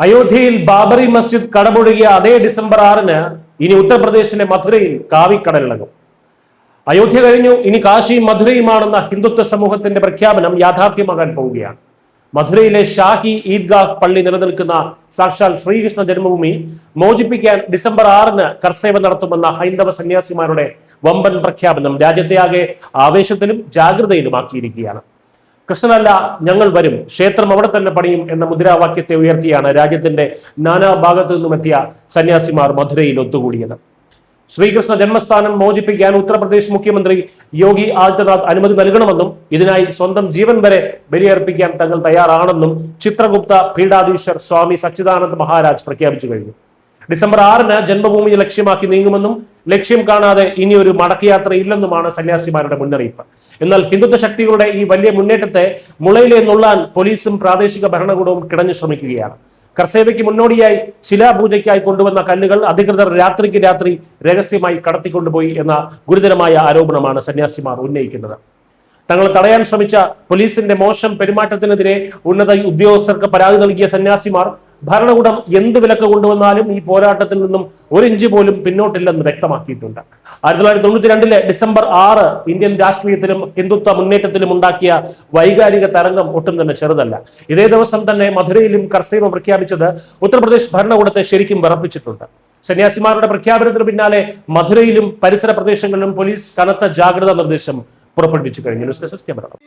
അയോധ്യയിൽ ബാബറി മസ്ജിദ് കടപുഴകിയ അതേ ഡിസംബർ 6-ന് ഇനി ഉത്തർപ്രദേശിലെ മധുരയിൽ കാവിക്കടലിളകും. അയോധ്യ കഴിഞ്ഞു, ഇനി കാശിയും മധുരയുമാണെന്ന ഹിന്ദുത്വ സമൂഹത്തിന്റെ പ്രഖ്യാപനം യാഥാർത്ഥ്യമാകാൻ പോവുകയാണ്. മധുരയിലെ ഷാഹി ഈദ്ഗാഹ് പള്ളി നിലനിൽക്കുന്ന സാക്ഷാൽ ശ്രീകൃഷ്ണ ജന്മഭൂമി മോചിപ്പിക്കാൻ ഡിസംബർ 6-ന് കർസേവ നടത്തുമെന്ന ഹൈന്ദവ സന്യാസിമാരുടെ വമ്പൻ പ്രഖ്യാപനം രാജ്യത്തെ ആവേശത്തിലും ജാഗ്രതയിലുമാക്കിയിരിക്കുകയാണ്. കൃഷ്ണനല്ല, ഞങ്ങൾ വരും, ക്ഷേത്രം അവിടെ തന്നെ പണിയും എന്ന മുദ്രാവാക്യത്തെ ഉയർത്തിയാണ് രാജ്യത്തിന്റെ നാനാഭാഗത്തു നിന്നുമെത്തിയ സന്യാസിമാർ മധുരയിൽ ഒത്തുകൂടിയത്. ശ്രീകൃഷ്ണ ജന്മസ്ഥാനം മോചിപ്പിക്കാൻ ഉത്തർപ്രദേശ് മുഖ്യമന്ത്രി യോഗി ആദിത്യനാഥ് അനുമതി നൽകണമെന്നും ഇതിനായി സ്വന്തം ജീവൻ വരെ ബലിയർപ്പിക്കാൻ തങ്ങൾ തയ്യാറാണെന്നും ചിത്രഗുപ്ത പീഠാധീശ്വർ സ്വാമി സച്ചിദാനന്ദ മഹാരാജ് പ്രഖ്യാപിച്ചു കഴിഞ്ഞു. ഡിസംബർ 6-ന് ജന്മഭൂമിയെ ലക്ഷ്യമാക്കി നീങ്ങുമെന്നും ലക്ഷ്യം കാണാതെ ഇനി ഒരു മടക്കയാത്ര ഇല്ലെന്നുമാണ് സന്യാസിമാരുടെ മുന്നറിയിപ്പ്. എന്നാൽ ഹിന്ദുത്വ ശക്തികളുടെ ഈ വലിയ മുന്നേറ്റത്തെ മുളയിലെ നുള്ളാൻ പോലീസും പ്രാദേശിക ഭരണകൂടവും കിടഞ്ഞു ശ്രമിക്കുകയാണ്. കർസേവയ്ക്ക് മുന്നോടിയായി ശിലാപൂജയ്ക്കായി കൊണ്ടുവന്ന കല്ലുകൾ അധികൃതർ രാത്രിക്ക് രാത്രി രഹസ്യമായി കടത്തിക്കൊണ്ടുപോയി എന്ന ഗുരുതരമായ ആരോപണമാണ് സന്യാസിമാർ ഉന്നയിക്കുന്നത്. തങ്ങളെ തടയാൻ ശ്രമിച്ച പോലീസിന്റെ മോശം പെരുമാറ്റത്തിനെതിരെ ഉന്നത ഉദ്യോഗസ്ഥർക്ക് പരാതി നൽകിയ സന്യാസിമാർ ഭരണകൂടം എന്ത് വിലക്ക് കൊണ്ടുവന്നാലും ഈ പോരാട്ടത്തിൽ നിന്നും ഒരു ഇഞ്ച് പോലും പിന്നോട്ടില്ലെന്ന് വ്യക്തമാക്കിയിട്ടുണ്ട്. 1992 ഡിസംബർ 6 ഇന്ത്യൻ രാഷ്ട്രീയത്തിലും ഹിന്ദുത്വ മുന്നേറ്റത്തിലും ഉണ്ടാക്കിയ വൈകാരിക തരംഗം ഒട്ടും തന്നെ ചെറുതല്ല. ഇതേ ദിവസം തന്നെ മധുരയിലും കർസേവ പ്രഖ്യാപിച്ചത് ഉത്തർപ്രദേശ് ഭരണകൂടത്തെ ശരിക്കും വിറപ്പിച്ചിട്ടുണ്ട്. സന്യാസിമാരുടെ പ്രഖ്യാപനത്തിന് പിന്നാലെ മധുരയിലും പരിസര പ്രദേശങ്ങളിലും പോലീസ് കനത്ത ജാഗ്രതാ നിർദ്ദേശം പുറപ്പെടുവിച്ചു കഴിഞ്ഞു. News desk Keralam.